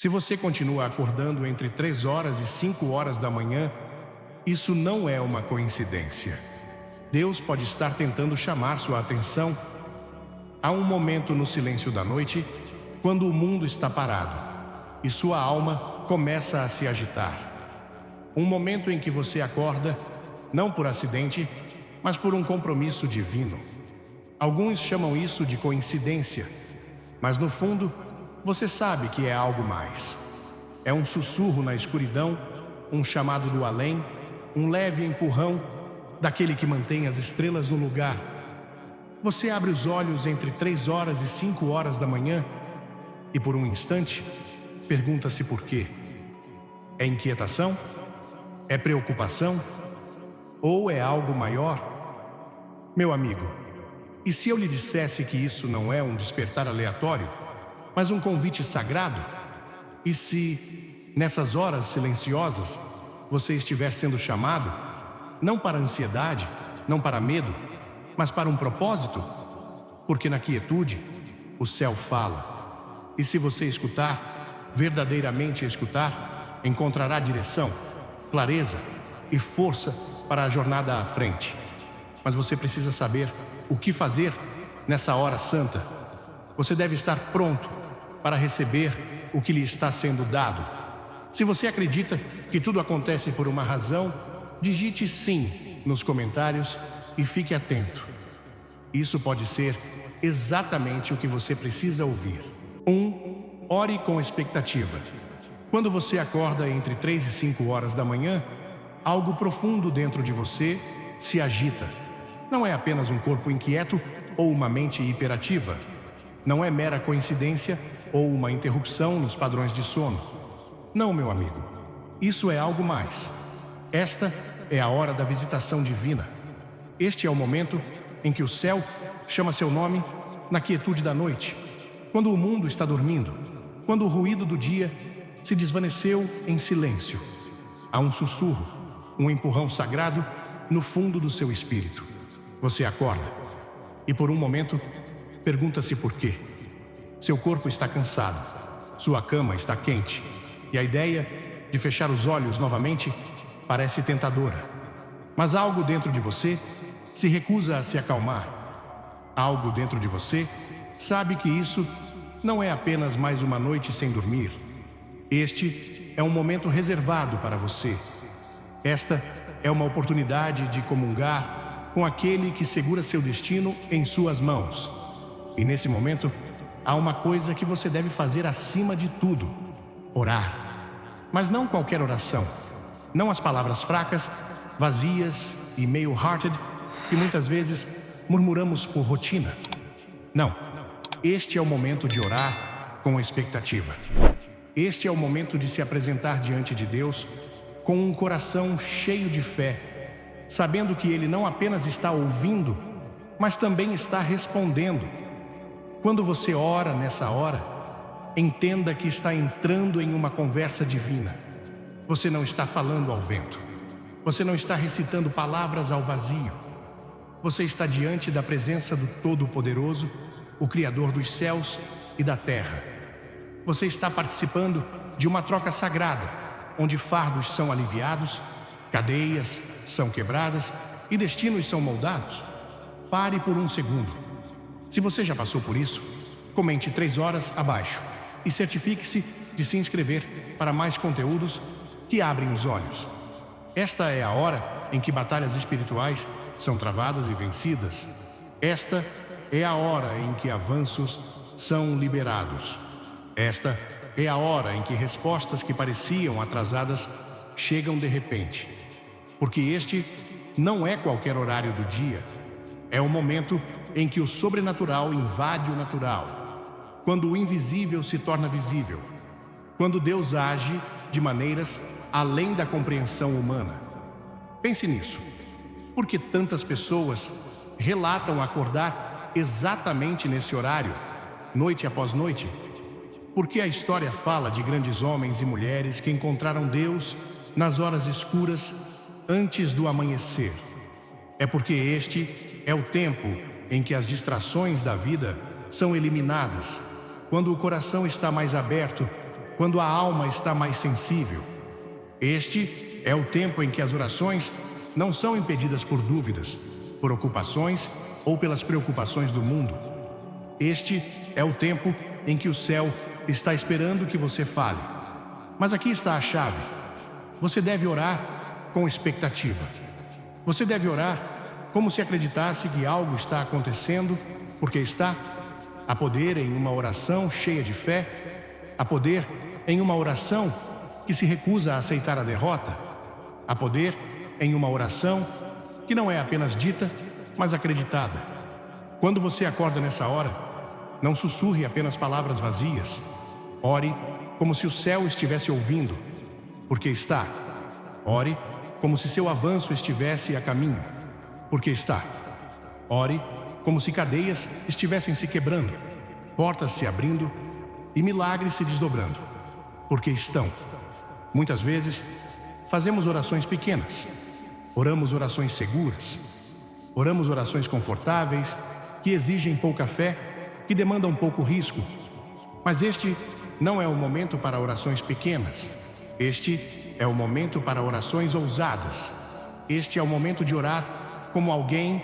Se você continua acordando entre 3 horas e 5 horas da manhã, isso não é uma coincidência. Deus pode estar tentando chamar sua atenção. Há um momento no silêncio da noite, quando o mundo está parado e sua alma começa a se agitar. Um momento em que você acorda, não por acidente, mas por um compromisso divino. Alguns chamam isso de coincidência, mas no fundo, você sabe que é algo mais. É um sussurro na escuridão, um chamado do além, um leve empurrão daquele que mantém as estrelas no lugar. Você abre os olhos entre 3 horas e 5 horas da manhã e por um instante pergunta-se por quê. É inquietação? É preocupação? Ou é algo maior? Meu amigo, e se eu lhe dissesse que isso não é um despertar aleatório, mas um convite sagrado? E se, nessas horas silenciosas, você estiver sendo chamado, não para ansiedade, não para medo, mas para um propósito? Porque na quietude, o céu fala. E se você escutar, verdadeiramente escutar, encontrará direção, clareza e força para a jornada à frente. Mas você precisa saber o que fazer nessa hora santa. Você deve estar pronto para receber o que lhe está sendo dado. Se você acredita que tudo acontece por uma razão, digite sim nos comentários e fique atento. Isso pode ser exatamente o que você precisa ouvir. 1. Ore com expectativa. Quando você acorda entre 3 e 5 horas da manhã, algo profundo dentro de você se agita. Não é apenas um corpo inquieto ou uma mente hiperativa. Não é mera coincidência ou uma interrupção nos padrões de sono. Não, meu amigo. Isso é algo mais. Esta é a hora da visitação divina. Este é o momento em que o céu chama seu nome na quietude da noite, quando o mundo está dormindo, quando o ruído do dia se desvaneceu em silêncio. Há um sussurro, um empurrão sagrado no fundo do seu espírito. Você acorda e por um momento pergunta-se por quê. Seu corpo está cansado, sua cama está quente e a ideia de fechar os olhos novamente parece tentadora. Mas algo dentro de você se recusa a se acalmar. Algo dentro de você sabe que isso não é apenas mais uma noite sem dormir. Este é um momento reservado para você. Esta é uma oportunidade de comungar com aquele que segura seu destino em suas mãos. E nesse momento, há uma coisa que você deve fazer acima de tudo: orar. Mas não qualquer oração. Não as palavras fracas, vazias e meio hearted que muitas vezes murmuramos por rotina. Não. Este é o momento de orar com expectativa. Este é o momento de se apresentar diante de Deus com um coração cheio de fé, sabendo que Ele não apenas está ouvindo, mas também está respondendo. Quando você ora nessa hora, entenda que está entrando em uma conversa divina. Você não está falando ao vento. Você não está recitando palavras ao vazio. Você está diante da presença do Todo-Poderoso, o Criador dos céus e da terra. Você está participando de uma troca sagrada, onde fardos são aliviados, cadeias são quebradas e destinos são moldados. Pare por um segundo. Se você já passou por isso, comente 3 horas abaixo e certifique-se de se inscrever para mais conteúdos que abrem os olhos. Esta é a hora em que batalhas espirituais são travadas e vencidas. Esta é a hora em que avanços são liberados. Esta é a hora em que respostas que pareciam atrasadas chegam de repente. Porque este não é qualquer horário do dia. É o momento em que o sobrenatural invade o natural. Quando o invisível se torna visível. Quando Deus age de maneiras além da compreensão humana. Pense nisso. Por que tantas pessoas relatam acordar exatamente nesse horário, noite após noite? Porque a história fala de grandes homens e mulheres que encontraram Deus nas horas escuras antes do amanhecer. É porque este é o tempo em que as distrações da vida são eliminadas, quando o coração está mais aberto quando a alma está mais sensível. Este é o tempo em que as orações não são impedidas por dúvidas, por ocupações ou pelas preocupações do mundo. Este é o tempo em que o céu está esperando que você fale. Mas aqui está a chave. Você deve orar com expectativa. Você deve orar como se acreditasse que algo está acontecendo, porque está. Há poder em uma oração cheia de fé. Há poder em uma oração que se recusa a aceitar a derrota. Há poder em uma oração que não é apenas dita, mas acreditada. Quando você acorda nessa hora, não sussurre apenas palavras vazias. Ore como se o céu estivesse ouvindo, porque está. Ore como se seu avanço estivesse a caminho, porque está. Ore como se cadeias estivessem se quebrando, portas se abrindo e milagres se desdobrando, porque estão. Muitas vezes, fazemos orações pequenas. Oramos orações seguras. Oramos orações confortáveis, que exigem pouca fé, que demandam pouco risco. Mas este não é o momento para orações pequenas. Este é o momento para orações ousadas. Este é o momento de orar como alguém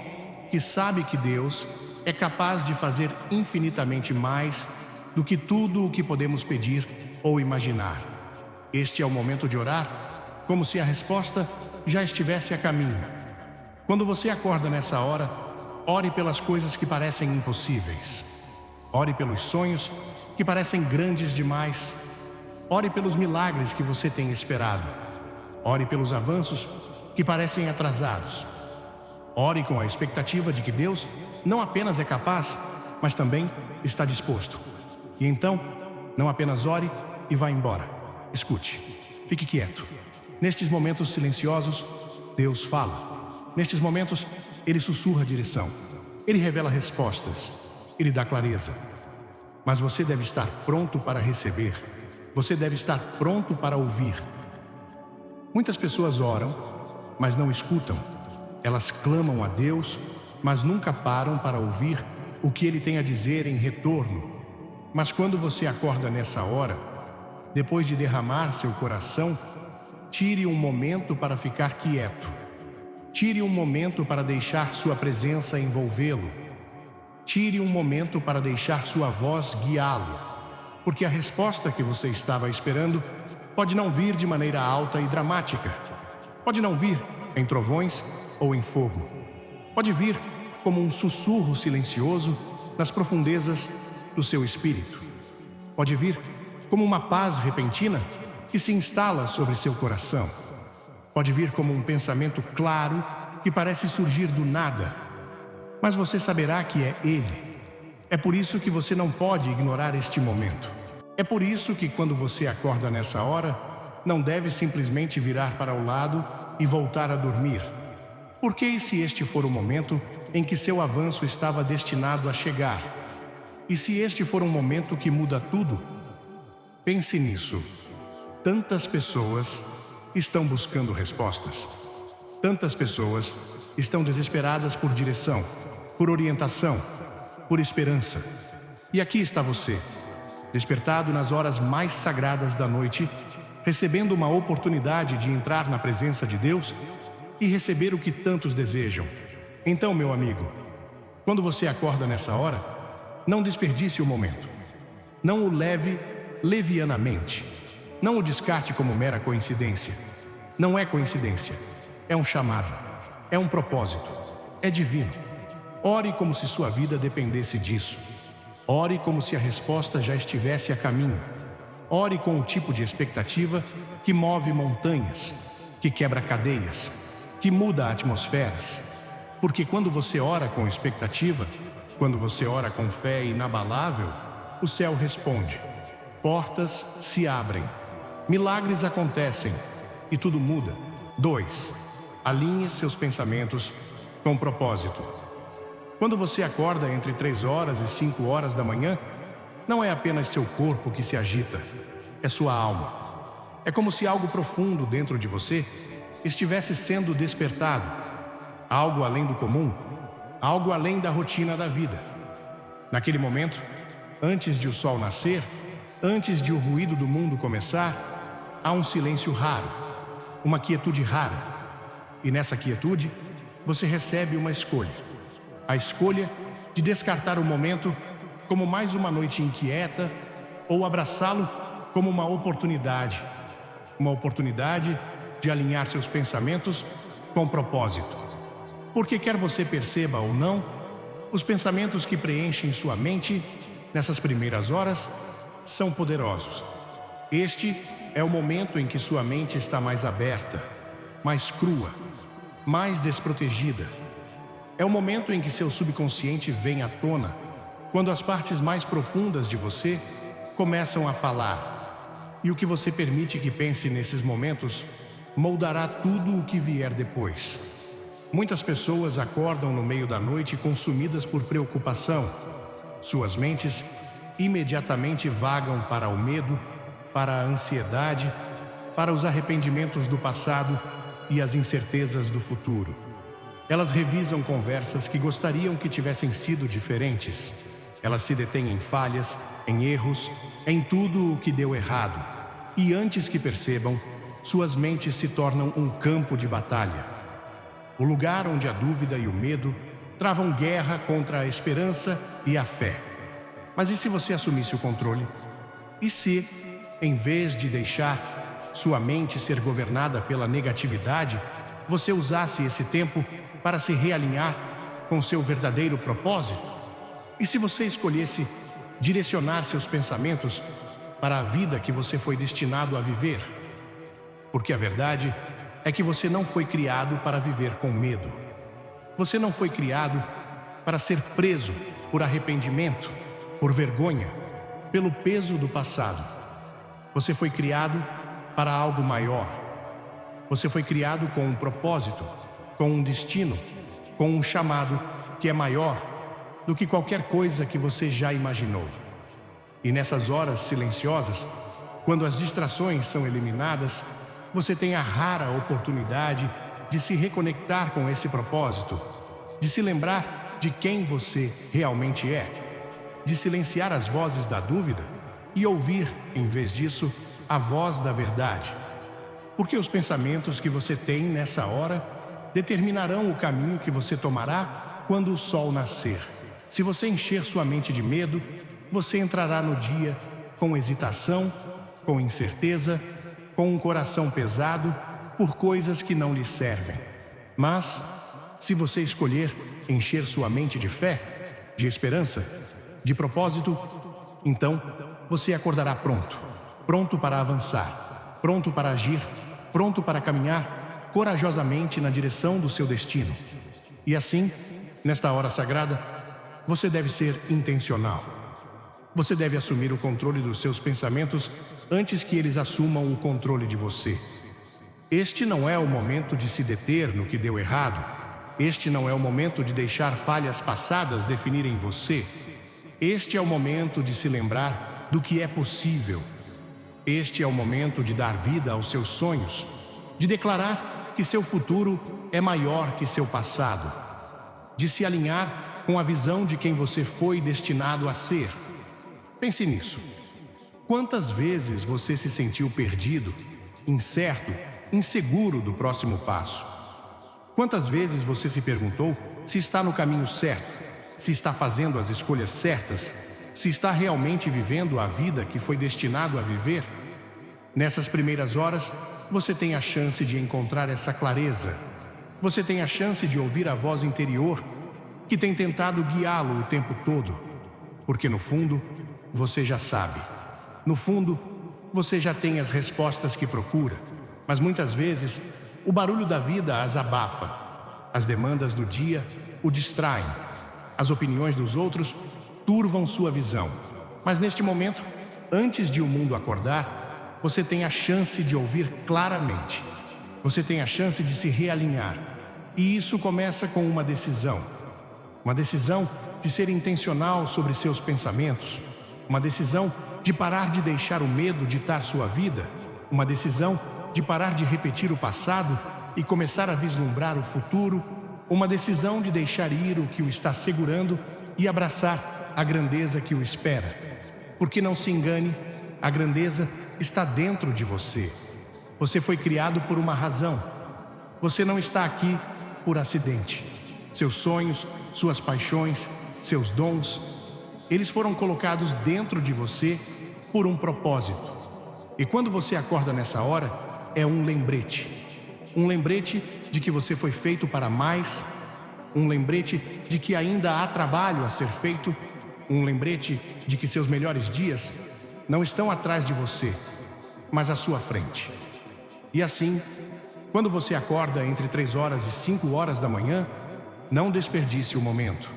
que sabe que Deus é capaz de fazer infinitamente mais do que tudo o que podemos pedir ou imaginar. Este é o momento de orar como se a resposta já estivesse a caminho. Quando você acorda nessa hora, ore pelas coisas que parecem impossíveis. Ore pelos sonhos que parecem grandes demais. Ore pelos milagres que você tem esperado. Ore pelos avanços que parecem atrasados. Ore com a expectativa de que Deus não apenas é capaz, mas também está disposto. E então, não apenas ore e vá embora. Escute, fique quieto. Nestes momentos silenciosos, Deus fala. Nestes momentos, Ele sussurra a direção. Ele revela respostas. Ele dá clareza. Mas você deve estar pronto para receber. Você deve estar pronto para ouvir. Muitas pessoas oram, mas não escutam. Elas clamam a Deus, mas nunca param para ouvir o que Ele tem a dizer em retorno. Mas quando você acorda nessa hora, depois de derramar seu coração, tire um momento para ficar quieto. Tire um momento para deixar sua presença envolvê-lo. Tire um momento para deixar sua voz guiá-lo. Porque a resposta que você estava esperando pode não vir de maneira alta e dramática. Pode não vir em trovões ou em fogo. Pode vir como um sussurro silencioso nas profundezas do seu espírito. Pode vir como uma paz repentina que se instala sobre seu coração. Pode vir como um pensamento claro que parece surgir do nada, mas você saberá que é Ele. É por isso que você não pode ignorar este momento. É por isso que quando você acorda nessa hora, não deve simplesmente virar para o lado e voltar a dormir. Porque e se este for o momento em que seu avanço estava destinado a chegar? E se este for um momento que muda tudo? Pense nisso. Tantas pessoas estão buscando respostas. Tantas pessoas estão desesperadas por direção, por orientação, por esperança. E aqui está você, despertado nas horas mais sagradas da noite, recebendo uma oportunidade de entrar na presença de Deus e receber o que tantos desejam. Então, meu amigo, quando você acorda nessa hora, não desperdice o momento. Não o leve levianamente. Não o descarte como mera coincidência. Não é coincidência. É um chamado. É um propósito. É divino. Ore como se sua vida dependesse disso. Ore como se a resposta já estivesse a caminho. Ore com o tipo de expectativa que move montanhas, que quebra cadeias, que muda atmosferas. Porque quando você ora com expectativa, quando você ora com fé inabalável, o céu responde. Portas se abrem. Milagres acontecem e tudo muda. 2. Alinhe seus pensamentos com propósito. Quando você acorda entre 3 horas e 5 horas da manhã, não é apenas seu corpo que se agita, é sua alma. É como se algo profundo dentro de você estivesse sendo despertado. Algo além do comum, algo além da rotina da vida. Naquele momento, antes de o sol nascer, Antes de o ruído do mundo começar, há um silêncio raro, uma quietude rara. E nessa quietude, você recebe uma escolha. A escolha de descartar o momento como mais uma noite inquieta ou abraçá-lo como uma oportunidade de alinhar seus pensamentos com propósito. Porque quer você perceba ou não, os pensamentos que preenchem sua mente nessas primeiras horas são poderosos. Este é o momento em que sua mente está mais aberta, mais crua, mais desprotegida. É o momento em que seu subconsciente vem à tona, quando as partes mais profundas de você começam a falar. E o que você permite que pense nesses momentos moldará tudo o que vier depois. Muitas pessoas acordam no meio da noite consumidas por preocupação. Suas mentes imediatamente vagam para o medo, para a ansiedade, para os arrependimentos do passado e as incertezas do futuro. Elas revisam conversas que gostariam que tivessem sido diferentes. Elas se detêm em falhas, em erros, em tudo o que deu errado. E antes que percebam, suas mentes se tornam um campo de batalha. O lugar onde a dúvida e o medo travam guerra contra a esperança e a fé. Mas e se você assumisse o controle? E se, em vez de deixar sua mente ser governada pela negatividade, você usasse esse tempo para se realinhar com seu verdadeiro propósito? E se você escolhesse direcionar seus pensamentos para a vida que você foi destinado a viver? Porque a verdade é que você não foi criado para viver com medo. Você não foi criado para ser preso por arrependimento, por vergonha, pelo peso do passado. Você foi criado para algo maior. Você foi criado com um propósito, com um destino, com um chamado que é maior do que qualquer coisa que você já imaginou. E nessas horas silenciosas, quando as distrações são eliminadas, você tem a rara oportunidade de se reconectar com esse propósito, de se lembrar de quem você realmente é, de silenciar as vozes da dúvida e ouvir, em vez disso, a voz da verdade. Porque os pensamentos que você tem nessa hora determinarão o caminho que você tomará quando o sol nascer. Se você encher sua mente de medo, você entrará no dia com hesitação, com incerteza, com um coração pesado por coisas que não lhe servem. Mas, se você escolher encher sua mente de fé, de esperança, de propósito, então você acordará pronto para avançar, pronto para agir, pronto para caminhar corajosamente na direção do seu destino. E assim, nesta hora sagrada, você deve ser intencional. Você deve assumir o controle dos seus pensamentos antes que eles assumam o controle de você. Este não é o momento de se deter no que deu errado. Este não é o momento de deixar falhas passadas definirem você. Este é o momento de se lembrar do que é possível. Este é o momento de dar vida aos seus sonhos, de declarar que seu futuro é maior que seu passado, de se alinhar com a visão de quem você foi destinado a ser. Pense nisso. Quantas vezes você se sentiu perdido, incerto, inseguro do próximo passo? Quantas vezes você se perguntou se está no caminho certo, se está fazendo as escolhas certas, se está realmente vivendo a vida que foi destinado a viver? Nessas primeiras horas, você tem a chance de encontrar essa clareza. Você tem a chance de ouvir a voz interior que tem tentado guiá-lo o tempo todo. Porque no fundo, você já sabe. No fundo, você já tem as respostas que procura. Mas muitas vezes, o barulho da vida as abafa. As demandas do dia o distraem. As opiniões dos outros turvam sua visão. Mas neste momento, antes de o mundo acordar, você tem a chance de ouvir claramente. Você tem a chance de se realinhar. E isso começa com uma decisão. Uma decisão de ser intencional sobre seus pensamentos. Uma decisão de parar de deixar o medo ditar sua vida. Uma decisão de parar de repetir o passado e começar a vislumbrar o futuro. Uma decisão de deixar ir o que o está segurando e abraçar a grandeza que o espera. Porque não se engane, A grandeza está dentro de você. Você foi criado por uma razão. Você não está aqui por acidente. Seus sonhos, suas paixões, seus dons, eles foram colocados dentro de você por um propósito. E quando você acorda nessa hora, é um lembrete. Um lembrete de que você foi feito para mais. Um lembrete de que ainda há trabalho a ser feito. Um lembrete de que seus melhores dias não estão atrás de você, mas à sua frente. E assim, quando você acorda entre 3 horas e 5 horas da manhã, não desperdice o momento.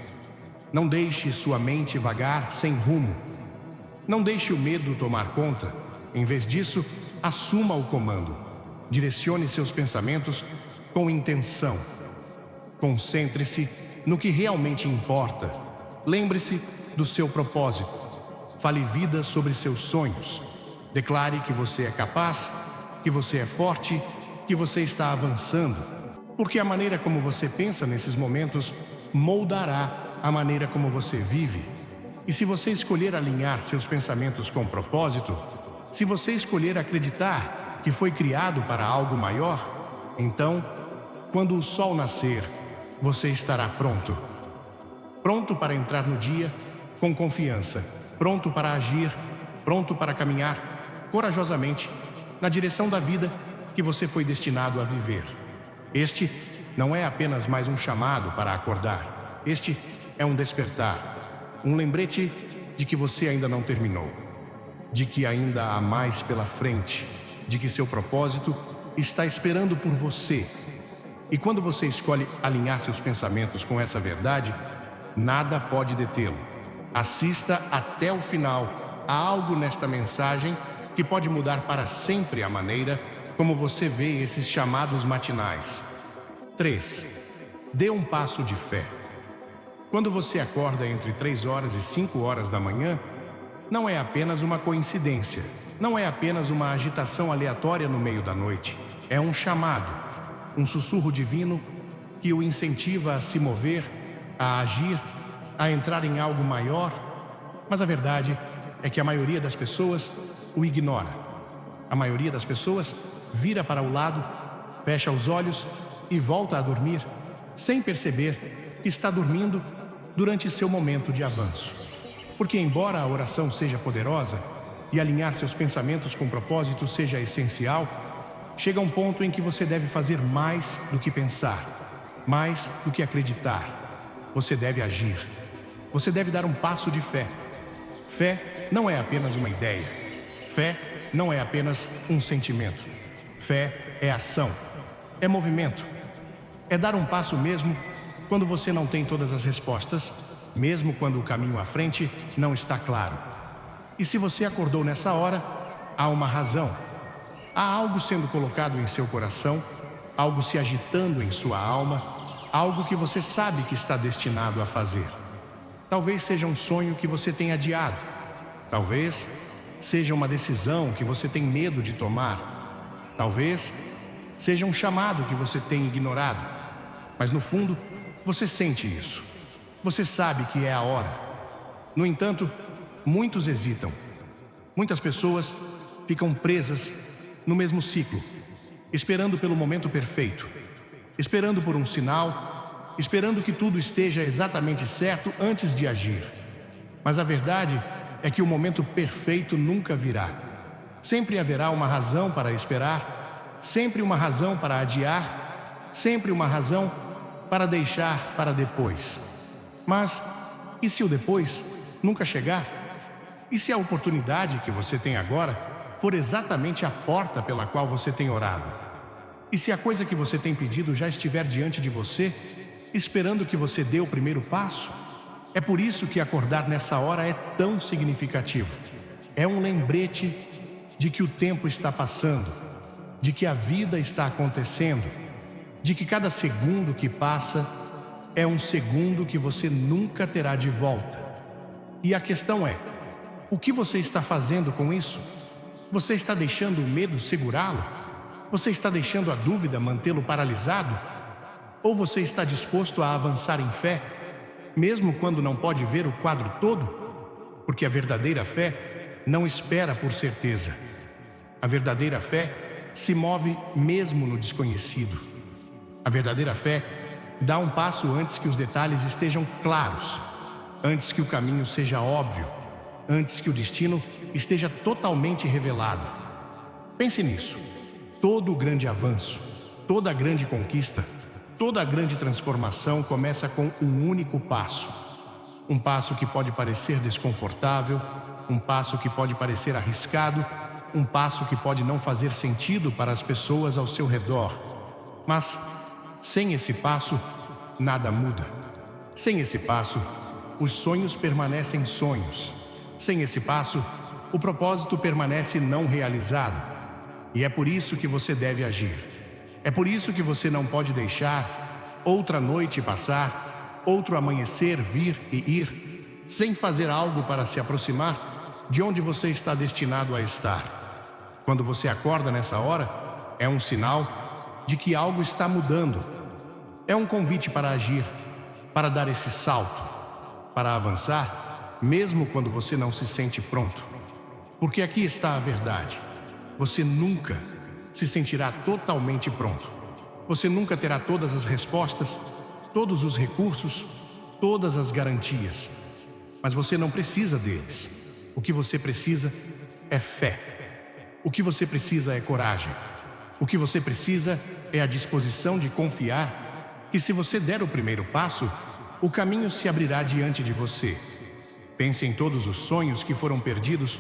Não deixe sua mente vagar sem rumo. Não deixe o medo tomar conta. Em vez disso, assuma o comando. Direcione seus pensamentos com intenção. Concentre-se no que realmente importa. Lembre-se do seu propósito. Fale vida sobre seus sonhos. Declare que você é capaz, que você é forte, que você está avançando. Porque a maneira como você pensa nesses momentos moldará a maneira como você vive. E se você escolher alinhar seus pensamentos com propósito, se você escolher acreditar que foi criado para algo maior, então, quando o sol nascer, você estará pronto. Pronto para entrar no dia com confiança, pronto para agir, pronto para caminhar corajosamente na direção da vida que você foi destinado a viver. Este não é apenas mais um chamado para acordar. Este é um despertar, um lembrete de que você ainda não terminou, de que ainda há mais pela frente, de que seu propósito está esperando por você. E quando você escolhe alinhar seus pensamentos com essa verdade, nada pode detê-lo. Assista até o final a algo nesta mensagem que pode mudar para sempre a maneira como você vê esses chamados matinais. 3. Dê um passo de fé. Quando você acorda entre 3 horas e 5 horas da manhã, não é apenas uma coincidência, não é apenas uma agitação aleatória no meio da noite. É um chamado, um sussurro divino que o incentiva a se mover, a agir, a entrar em algo maior. Mas a verdade é que a maioria das pessoas o ignora. A maioria das pessoas vira para o lado, fecha os olhos e volta a dormir, sem perceber que está dormindo durante seu momento de avanço. Porque embora a oração seja poderosa e alinhar seus pensamentos com propósito seja essencial, chega um ponto em que você deve fazer mais do que pensar, mais do que acreditar. Você deve agir. Você deve dar um passo de fé. Fé não é apenas uma ideia. Fé não é apenas um sentimento. Fé é ação, é movimento. É dar um passo mesmo quando você não tem todas as respostas, mesmo quando o caminho à frente não está claro. E se você acordou nessa hora, há uma razão. Há algo sendo colocado em seu coração, algo se agitando em sua alma, algo que você sabe que está destinado a fazer. Talvez seja um sonho que você tem adiado. Talvez seja uma decisão que você tem medo de tomar. Talvez seja um chamado que você tem ignorado. Mas no fundo, você sente isso. Você sabe que é a hora. No entanto, muitos hesitam. Muitas pessoas ficam presas no mesmo ciclo, esperando pelo momento perfeito, esperando por um sinal, esperando que tudo esteja exatamente certo antes de agir. Mas a verdade é que o momento perfeito nunca virá. Sempre haverá uma razão para esperar, sempre uma razão para adiar, sempre uma razão para deixar para depois. Mas e se o depois nunca chegar? E se a oportunidade que você tem agora for exatamente a porta pela qual você tem orado? E se a coisa que você tem pedido já estiver diante de você, esperando que você dê o primeiro passo? É por isso que acordar nessa hora é tão significativo. É um lembrete de que o tempo está passando, de que a vida está acontecendo, de que cada segundo que passa é um segundo que você nunca terá de volta. E a questão é, o que você está fazendo com isso? Você está deixando o medo segurá-lo? Você está deixando a dúvida mantê-lo paralisado? Ou você está disposto a avançar em fé, mesmo quando não pode ver o quadro todo? Porque a verdadeira fé não espera por certeza. A verdadeira fé se move mesmo no desconhecido. A verdadeira fé dá um passo antes que os detalhes estejam claros, antes que o caminho seja óbvio, antes que o destino esteja totalmente revelado. Pense nisso. Todo o grande avanço, toda a grande conquista, toda a grande transformação começa com um único passo. Um passo que pode parecer desconfortável, um passo que pode parecer arriscado, um passo que pode não fazer sentido para as pessoas ao seu redor. Mas, sem esse passo, nada muda. Sem esse passo, os sonhos permanecem sonhos. Sem esse passo, o propósito permanece não realizado. E é por isso que você deve agir. É por isso que você não pode deixar outra noite passar, outro amanhecer vir e ir, sem fazer algo para se aproximar de onde você está destinado a estar. Quando você acorda nessa hora, é um sinal de que algo está mudando. É um convite para agir, para dar esse salto, para avançar, mesmo quando você não se sente pronto. Porque aqui está a verdade. Você nunca se sentirá totalmente pronto. Você nunca terá todas as respostas, todos os recursos, todas as garantias. Mas você não precisa deles. O que você precisa é fé. O que você precisa é coragem. O que você precisa é a disposição de confiar que, se você der o primeiro passo, o caminho se abrirá diante de você. Pense em todos os sonhos que foram perdidos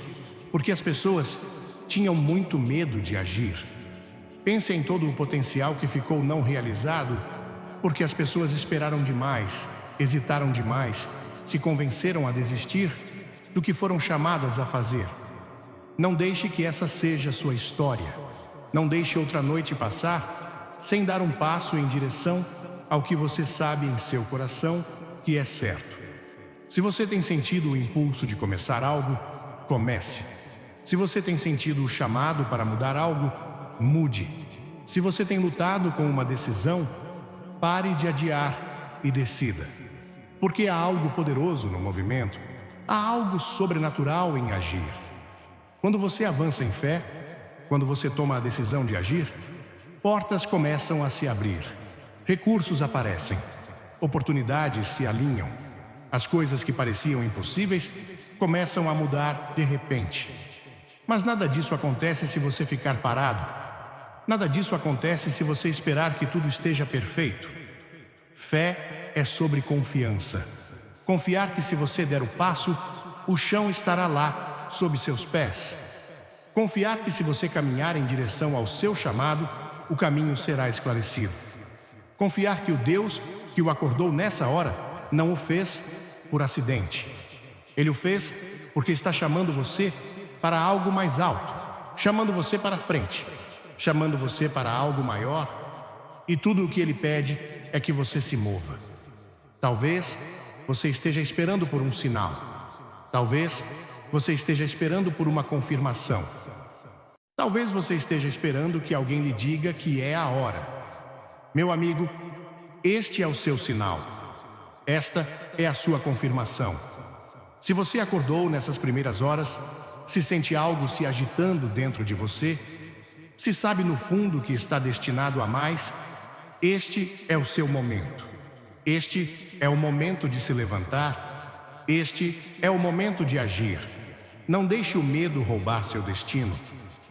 porque as pessoas tinham muito medo de agir. Pense em todo o potencial que ficou não realizado porque as pessoas esperaram demais, hesitaram demais, se convenceram a desistir do que foram chamadas a fazer. Não deixe que essa seja sua história. Não deixe outra noite passar sem dar um passo em direção ao que você sabe em seu coração que é certo. Se você tem sentido o impulso de começar algo, comece. Se você tem sentido o chamado para mudar algo, mude. Se você tem lutado com uma decisão, pare de adiar e decida. Porque há algo poderoso no movimento, há algo sobrenatural em agir. Quando você avança em fé, quando você toma a decisão de agir, portas começam a se abrir, recursos aparecem, oportunidades se alinham. As coisas que pareciam impossíveis começam a mudar de repente. Mas nada disso acontece se você ficar parado. Nada disso acontece se você esperar que tudo esteja perfeito. Fé é sobre confiança. Confiar que, se você der o passo, o chão estará lá, sob seus pés. Confiar que, se você caminhar em direção ao seu chamado, o caminho será esclarecido. Confiar que o Deus que o acordou nessa hora não o fez por acidente. Ele o fez porque está chamando você para algo mais alto, chamando você para frente, chamando você para algo maior, e tudo o que ele pede é que você se mova. Talvez você esteja esperando por um sinal. Talvez você esteja esperando por uma confirmação. Talvez você esteja esperando que alguém lhe diga que é a hora. Meu amigo, este é o seu sinal. Esta é a sua confirmação. Se você acordou nessas primeiras horas, se sente algo se agitando dentro de você, se sabe no fundo que está destinado a mais, este é o seu momento. Este é o momento de se levantar. Este é o momento de agir. Não deixe o medo roubar seu destino.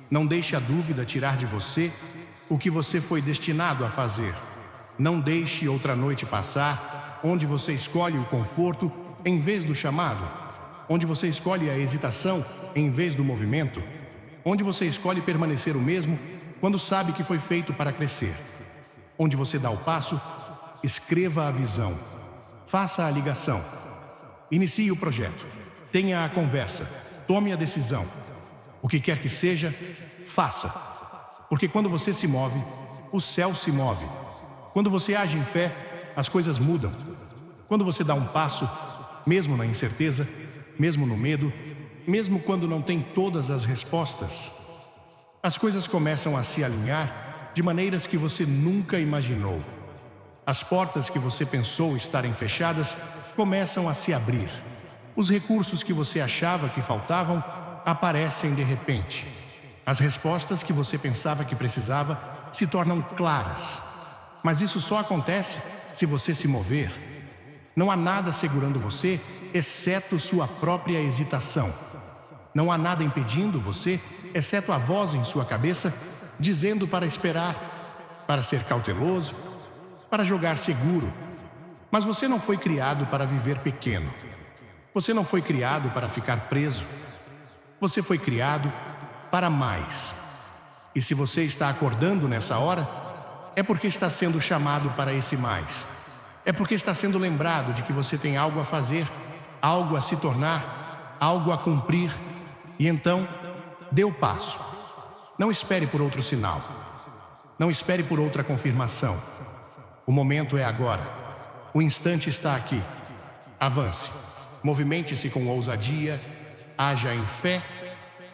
Não deixe a dúvida tirar de você o que você foi destinado a fazer. Não deixe outra noite passar onde você escolhe o conforto em vez do chamado, onde você escolhe a hesitação em vez do movimento, onde você escolhe permanecer o mesmo quando sabe que foi feito para crescer. Onde você dá o passo, escreva a visão, faça a ligação, inicie o projeto, tenha a conversa, tome a decisão. O que quer que seja, faça. Porque quando você se move, o céu se move. Quando você age em fé, as coisas mudam. Quando você dá um passo, mesmo na incerteza, mesmo no medo, mesmo quando não tem todas as respostas, as coisas começam a se alinhar de maneiras que você nunca imaginou. As portas que você pensou estarem fechadas começam a se abrir. Os recursos que você achava que faltavam aparecem de repente. As respostas que você pensava que precisava se tornam claras. Mas isso só acontece se você se mover. Não há nada segurando você, exceto sua própria hesitação. Não há nada impedindo você, exceto a voz em sua cabeça, dizendo para esperar, para ser cauteloso, para jogar seguro. Mas você não foi criado para viver pequeno. Você não foi criado para ficar preso. Você foi criado para mais. E se você está acordando nessa hora, é porque está sendo chamado para esse mais. É porque está sendo lembrado de que você tem algo a fazer, algo a se tornar, algo a cumprir. E então, dê o passo. Não espere por outro sinal. Não espere por outra confirmação. O momento é agora. O instante está aqui. Avance. Movimente-se com ousadia. Haja em fé.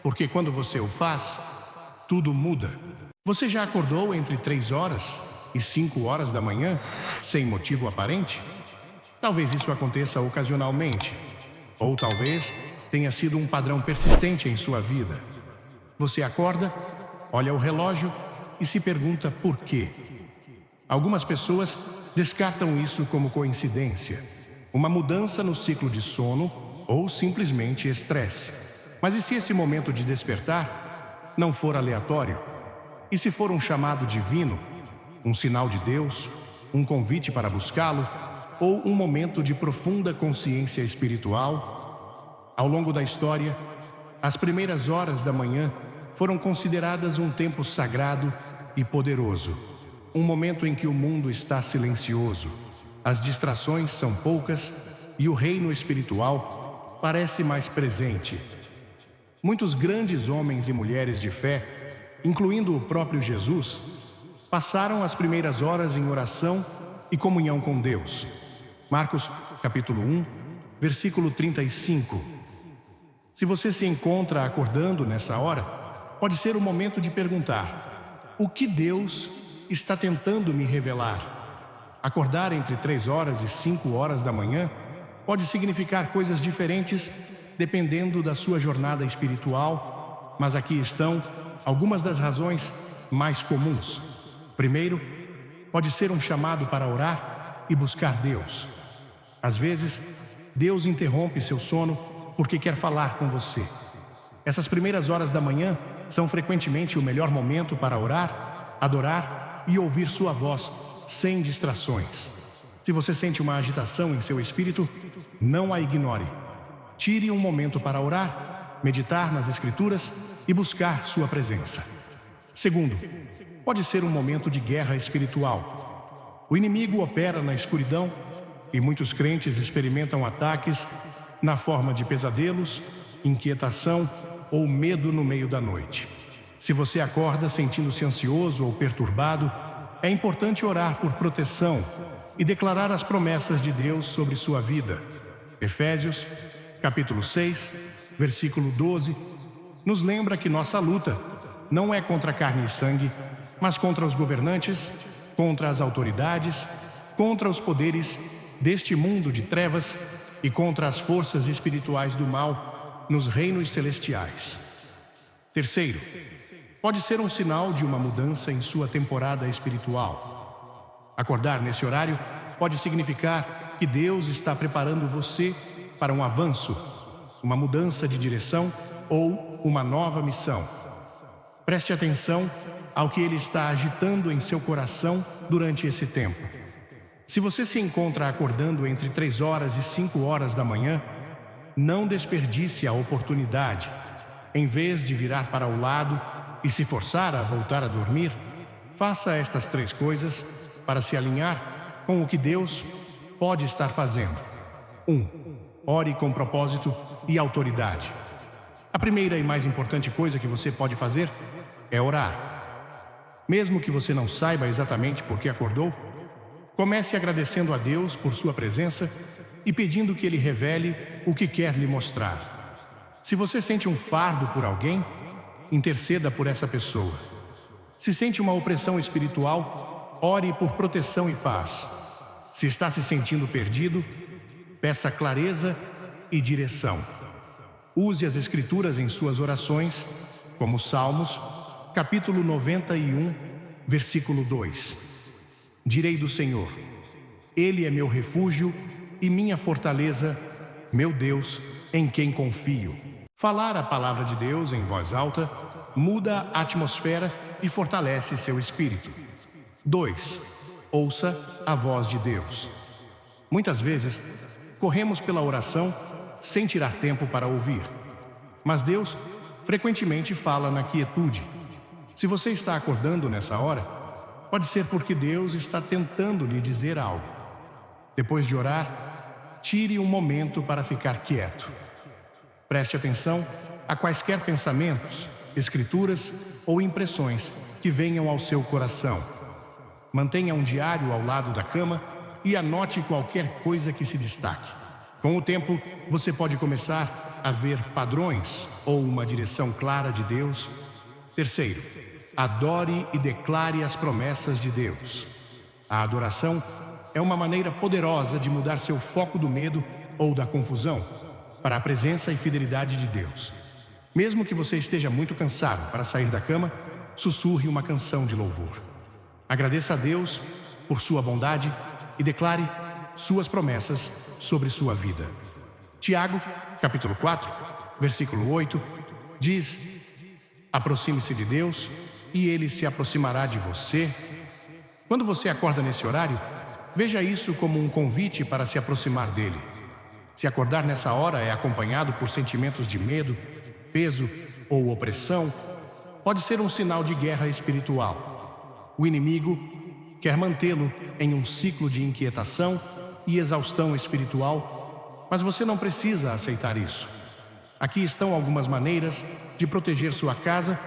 Porque quando você o faz, tudo muda. Você já acordou entre 3 horas e 5 horas da manhã, sem motivo aparente? Talvez isso aconteça ocasionalmente. Ou talvez tenha sido um padrão persistente em sua vida. Você acorda, olha o relógio e se pergunta por quê. Algumas pessoas descartam isso como coincidência, uma mudança no ciclo de sono ou simplesmente estresse. Mas e se esse momento de despertar não for aleatório? E se for um chamado divino, um sinal de Deus, um convite para buscá-lo, ou um momento de profunda consciência espiritual? Ao longo da história, as primeiras horas da manhã foram consideradas um tempo sagrado e poderoso, um momento em que o mundo está silencioso, as distrações são poucas e o reino espiritual parece mais presente. Muitos grandes homens e mulheres de fé, incluindo o próprio Jesus, passaram as primeiras horas em oração e comunhão com Deus. Marcos, capítulo 1, versículo 35. Se você se encontra acordando nessa hora, pode ser o momento de perguntar: o que Deus está tentando me revelar? Acordar entre 3 horas e 5 horas da manhã pode significar coisas diferentes dependendo da sua jornada espiritual, mas aqui estão algumas das razões mais comuns. Primeiro, pode ser um chamado para orar e buscar Deus. Às vezes, Deus interrompe seu sono porque quer falar com você. Essas primeiras horas da manhã são frequentemente o melhor momento para orar, adorar e ouvir sua voz sem distrações. Se você sente uma agitação em seu espírito, não a ignore. Tire um momento para orar, meditar nas Escrituras e buscar sua presença. Segundo, pode ser um momento de guerra espiritual. O inimigo opera na escuridão e muitos crentes experimentam ataques na forma de pesadelos, inquietação ou medo no meio da noite. Se você acorda sentindo-se ansioso ou perturbado, é importante orar por proteção e declarar as promessas de Deus sobre sua vida. Efésios, capítulo 6, versículo 12, nos lembra que nossa luta não é contra carne e sangue, mas contra os governantes, contra as autoridades, contra os poderes deste mundo de trevas e contra as forças espirituais do mal nos reinos celestiais. Terceiro, pode ser um sinal de uma mudança em sua temporada espiritual. Acordar nesse horário pode significar que Deus está preparando você para um avanço, uma mudança de direção ou uma nova missão. Preste atenção ao que Ele está agitando em seu coração durante esse tempo. Se você se encontra acordando entre 3 horas e 5 horas da manhã, não desperdice a oportunidade. Em vez de virar para o lado e se forçar a voltar a dormir, faça estas 3 coisas para se alinhar com o que Deus pode estar fazendo. 1. Ore com propósito e autoridade. A primeira e mais importante coisa que você pode fazer é orar. Mesmo que você não saiba exatamente por que acordou, comece agradecendo a Deus por sua presença e pedindo que Ele revele o que quer lhe mostrar. Se você sente um fardo por alguém, interceda por essa pessoa. Se sente uma opressão espiritual, ore por proteção e paz. Se está se sentindo perdido, peça clareza e direção. Use as Escrituras em suas orações, como Salmos, capítulo 91, versículo 2. Direi do Senhor: Ele é meu refúgio e minha fortaleza, meu Deus, em quem confio. Falar a palavra de Deus em voz alta muda a atmosfera e fortalece seu espírito. 2. Ouça a voz de Deus. Muitas vezes, corremos pela oração sem tirar tempo para ouvir. Mas Deus frequentemente fala na quietude. Se você está acordando nessa hora, pode ser porque Deus está tentando lhe dizer algo. Depois de orar, tire um momento para ficar quieto. Preste atenção a quaisquer pensamentos, escrituras ou impressões que venham ao seu coração. Mantenha um diário ao lado da cama e anote qualquer coisa que se destaque. Com o tempo, você pode começar a ver padrões ou uma direção clara de Deus. 3. Adore e declare as promessas de Deus. A adoração é uma maneira poderosa de mudar seu foco do medo ou da confusão para a presença e fidelidade de Deus. Mesmo que você esteja muito cansado para sair da cama, sussurre uma canção de louvor. Agradeça a Deus por sua bondade e declare suas promessas sobre sua vida. Tiago, capítulo 4, versículo 8, diz: aproxime-se de Deus e Ele se aproximará de você. Quando você acorda nesse horário, veja isso como um convite para se aproximar dele. Se acordar nessa hora é acompanhado por sentimentos de medo, peso ou opressão, pode ser um sinal de guerra espiritual. O inimigo quer mantê-lo em um ciclo de inquietação e exaustão espiritual, mas você não precisa aceitar isso. Aqui estão algumas maneiras de proteger sua casa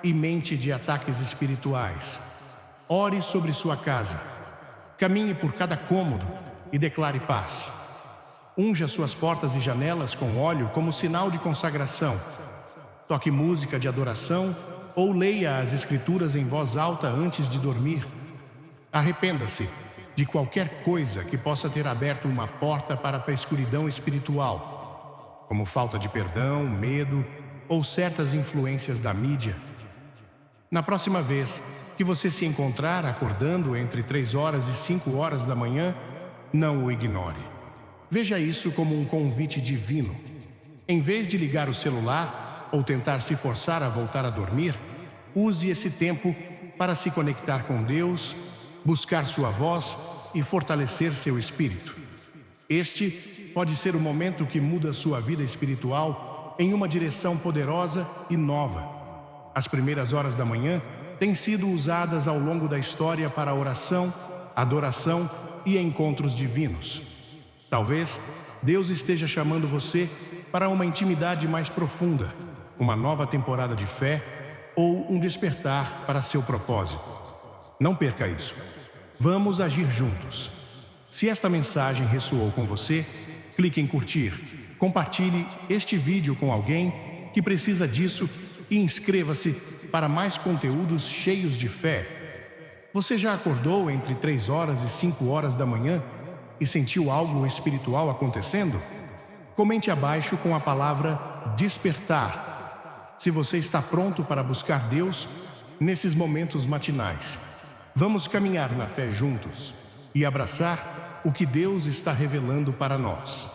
e mente de ataques espirituais. Ore sobre sua casa. Caminhe por cada cômodo e declare paz. Unja suas portas e janelas com óleo como sinal de consagração. Toque música de adoração ou leia as Escrituras em voz alta antes de dormir. Arrependa-se de qualquer coisa que possa ter aberto uma porta para a escuridão espiritual, como falta de perdão, medo ou certas influências da mídia. Na próxima vez que você se encontrar acordando entre 3 horas e 5 horas da manhã, não o ignore. Veja isso como um convite divino. Em vez de ligar o celular ou tentar se forçar a voltar a dormir, use esse tempo para se conectar com Deus, buscar sua voz e fortalecer seu espírito. Este pode ser o momento que muda sua vida espiritual em uma direção poderosa e nova. As primeiras horas da manhã têm sido usadas ao longo da história para oração, adoração e encontros divinos. Talvez Deus esteja chamando você para uma intimidade mais profunda, uma nova temporada de fé ou um despertar para seu propósito. Não perca isso. Vamos agir juntos. Se esta mensagem ressoou com você, clique em curtir, compartilhe este vídeo com alguém que precisa disso e inscreva-se para mais conteúdos cheios de fé. Você já acordou entre 3 horas e 5 horas da manhã e sentiu algo espiritual acontecendo? Comente abaixo com a palavra despertar, se você está pronto para buscar Deus nesses momentos matinais. Vamos caminhar na fé juntos e abraçar o que Deus está revelando para nós.